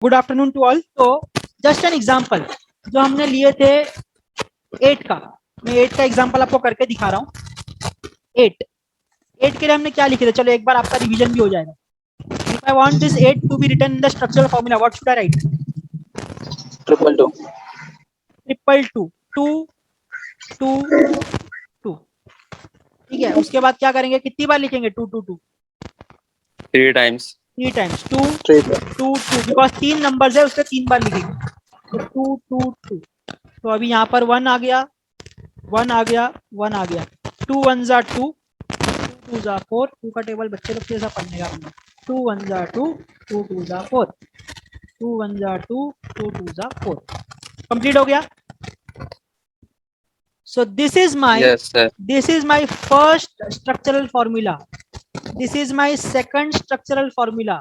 Good afternoon to all. तो just an example जो हमने लिए थे 8 का, मैं 8 का एग्जांपल आपको करके दिखा रहा हूँ। 8 के लिए हमने क्या लिखे थे, चलो एक बार आपका रिवीजन भी हो जाएगा। If I want this 8 to be written in the structural formula, what should I write? Triple two triple two, two two two. ठीक है, उसके बाद क्या करेंगे, कितनी बार लिखेंगे? Two two two, 3 times 3 times, two two two, because 3 numbers है उससे 3 बार लिखेंगे, तो टू टू टू। तो अभी यहाँ पर 1 आ गया, 1 आ गया, 1 आ गया, 2 1 जा 2, 2 जा 4, 2 का टेबल बच्चे लोग कैसा पढ़ने का? 2 1 जा 2, 2 2 जा 4, 2 1 जा 2, 2 2 जा 4। कंप्लीट हो गया। So this is yes sir my first structural formula. This is my second structural formula.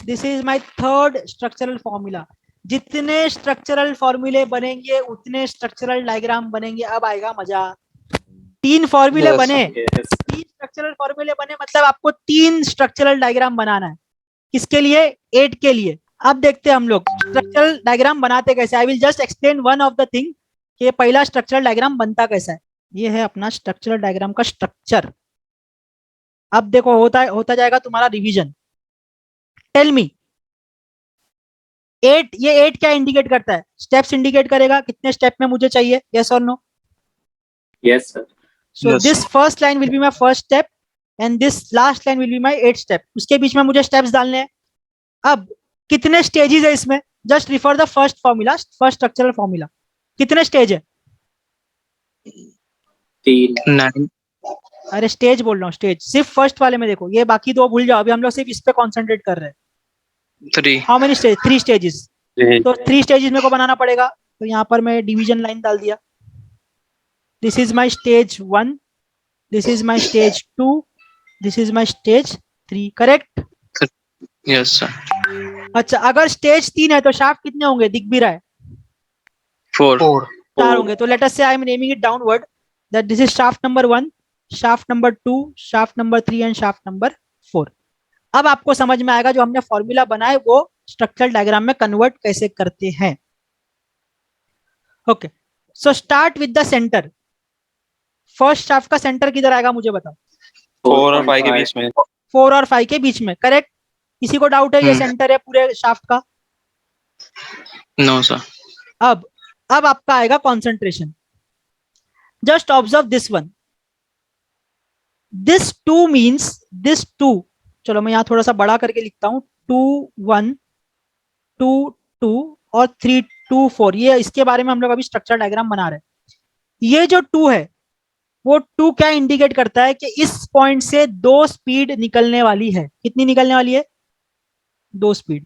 This is my third structural formula. जितने स्ट्रक्चरल फॉर्मूले बनेंगे उतने स्ट्रक्चरल डायग्राम बनेंगे। अब आएगा मजा। 3 फॉर्मूले बने, 3 स्ट्रक्चरल फॉर्मूले बने, मतलब आपको 3 स्ट्रक्चरल डायग्राम बनाना है। किसके लिए? 8 के लिए। अब देखते हैं हम लोग स्ट्रक्चरल डायग्राम बनाते कैसे। I will just explain one of the thing कि पहला स्ट्रक्चरल डायग्राम बनता कैसा है। ये है अपना स्ट्रक्चरल डायग्राम का स्ट्रक्चर। अब देखो होता जाएगा तुम्हारा रिवीजन। टेल मी, 8, ये 8 क्या इंडिकेट करता है? स्टेप्स इंडिकेट करेगा, कितने स्टेप में मुझे चाहिए, यस और no? yes sir so this first line will be my first step and this last line will be my 8 step. उसके बीच में मुझे स्टेप्स डालने हैं। अब कितने स्टेजेस है इसमें? Just refer the first formula, first structural formula. कितने स्टेज है? 9 अरे स्टेज बोल रहा हूँ, स्टेज। सिर्फ फर्स्ट वाले में देखो, ये बाकी दो भूल जाओ, अभी हम लोग सिर्फ इस पे कॉन्सेंट्रेट कर रहे हैं। 3 हाउ मेनी स्टेज? 3 स्टेजेस। तो 3 स्टेजेस मेरे को बनाना पड़ेगा, तो यहाँ पर मैं डिवीजन लाइन डाल दिया। This is my stage 1, this is my stage 2, this is my stage 3। Correct? yes sir अच्छा, अगर स्टेज 3 है तो शाफ्ट कितने होंगे? दिख भी रहा है 4 4 होंगे। तो लेट अस से I am naming it downward, that this is shaft number 1, shaft number 2, shaft number 3 and shaft number 4। अब आपको समझ में आएगा जो हमने फॉर्मूला बनाए वो स्ट्रक्चरल डायग्राम में कन्वर्ट कैसे करते हैं। Okay, so start with the centre. First shaft का सेंटर किधर आएगा मुझे बताओ? 4 और 5 के बीच में 4 और 5 के बीच में। करेक्ट? किसी को डाउट है ये सेंटर है पूरे शाफ्ट का? नो सर अब आपका आएगा concentration. Just observe this one, this 2 means this 2। चलो मैं यहां थोड़ा सा बड़ा करके लिखता हूं। 2 1 2 2 और 3 2 4। ये इसके बारे में हम लोग अभी स्ट्रक्चर डायग्राम बना रहे हैं। ये जो 2 है वो 2 क्या इंडिकेट करता है कि इस पॉइंट से 2 स्पीड निकलने वाली है। कितनी निकलने वाली है? 2 स्पीड।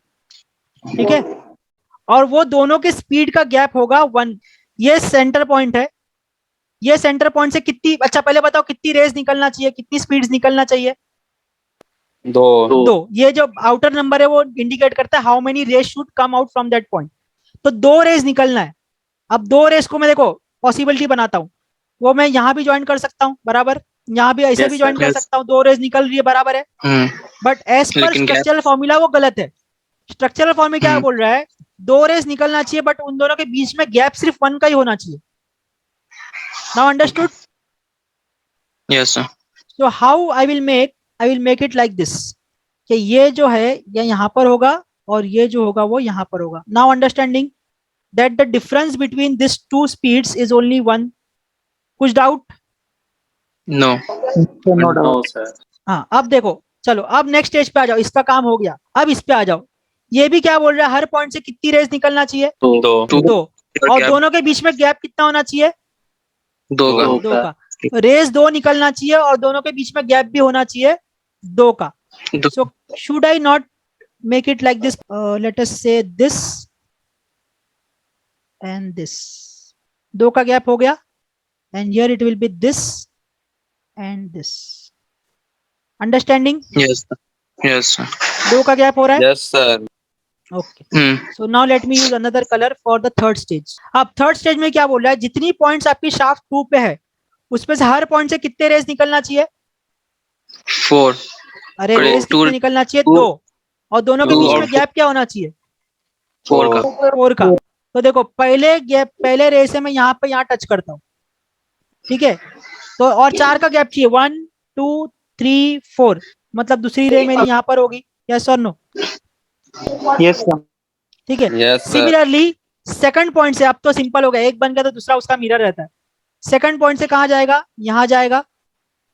ठीक है, और वो दोनों के स्पीड का गैप होगा 1। ये सेंटर पॉइंट है। ये सेंटर पॉइंट से कितनी, अच्छा पहले बताओ कितनी रेज निकलना चाहिए, कितनी स्पीड निकलना चाहिए? 2। ये जो आउटर नंबर है वो इंडिकेट करता है how many rays should come out from that point. तो 2 रेज निकलना है। अब 2 रेज को मैं देखो पॉसिबिलिटी बनाता हूँ, वो मैं यहाँ भी ज्वाइन कर सकता हूँ बराबर, यहाँ भी ऐसे भी ज्वाइन कर सकता हूँ। 2 रेज निकल रही है बराबर है, but as per structural formula वो गलत है। स्ट्रक्चरल फॉर्मूला क्या बोल रहा है? 2 रेज निकलना चाहिए बट उन दोनों के बीच में गैप सिर्फ 1 का ही होना चाहिए। Now understood? yes sir so how I will make it like this, कि ये जो है ये यहाँ पर होगा और ये जो होगा वो यहाँ पर होगा। Now understanding that the difference between this 2 speeds is only 1। कुछ डाउट? no no sir हाँ, अब देखो, चलो अब नेक्स्ट स्टेज पे आ जाओ। इसका काम हो गया, अब इस पे आ जाओ। ये भी क्या बोल रहा है? हर पॉइंट से कितनी रेस निकलना चाहिए? 2। और दोनों के बीच में गैप कितना होना चाहिए? 2 2 का। रेस 2 निकलना चाहिए और दोनों के बीच में गैप भी होना चाहिए 2 का। So should I not make it like this? Let us से दिस एंड दिस। 2 का गैप हो गया and here it will be this and this. Understanding? yes sir 2 का गैप हो रहा है। yes sir okay, so now let me use another colour for the third stage. अब third stage में क्या बोल रहा है? जितनी पॉइंट्स आपकी शाफ्ट 2 पे है उसमें से हर पॉइंट से कितने रेस निकलना चाहिए? 4 अरे रेस कितने निकलना चाहिए? 2। और दोनों के बीच में गैप क्या होना चाहिए? 4 का 4 का। तो देखो पहले रे से मैं यहाँ पे यहाँ टच करता हूँ, ठीक है, तो और 4 का गैप चाहिए, 1 2 3 4, मतलब दूसरी रे मेरी यहाँ पर होगी, यस और नो, Yes, sir. ठीक है। Yes, sir. Similarly second point से, अब तो सिंपल हो गया, एक बन गया तो दूसरा उसका मिरर रहता है। सेकंड पॉइंट से कहाँ जाएगा, यहाँ जाएगा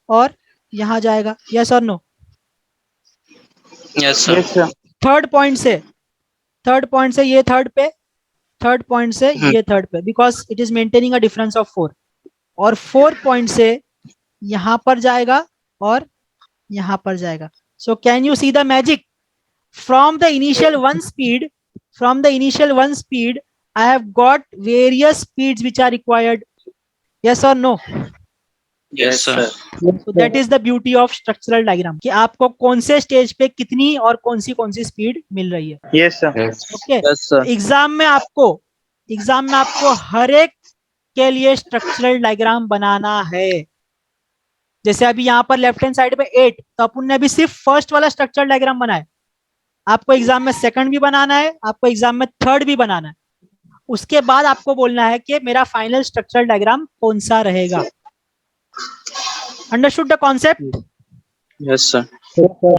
और यहाँ जाएगा, यस और no. yes sir Yes, sir. Third point से ये थर्ड पे, थर्ड पॉइंट से ये थर्ड पे, because it is maintaining a difference of 4। और 4 पॉइंट से यहां पर जाएगा और यहां पर जाएगा। So can you see the magic? From the initial one speed I have got various speeds which are required, yes or no? yes sir So that is the beauty of structural diagram, कि आपको कौन से stage पे कितनी और कौन सी speed मिल रही है। Yes, sir. Yes. Okay, yes sir exam में आपको हर एक के लिए स्ट्रक्चरल डायग्राम बनाना है। जैसे अभी यहाँ पर लेफ्ट हैंड साइड पे 8, तो अपन ने अभी सिर्फ फर्स्ट वाला स्ट्रक्चरल डायग्राम बनाया, आपको एग्जाम में सेकंड भी बनाना है, आपको एग्जाम में थर्ड भी बनाना है। उसके बाद आपको बोलना है कि मेरा फाइनल स्ट्रक्चरल डायग्राम कौन सा रहेगा। Understood the concept? yes sir Yes, sir.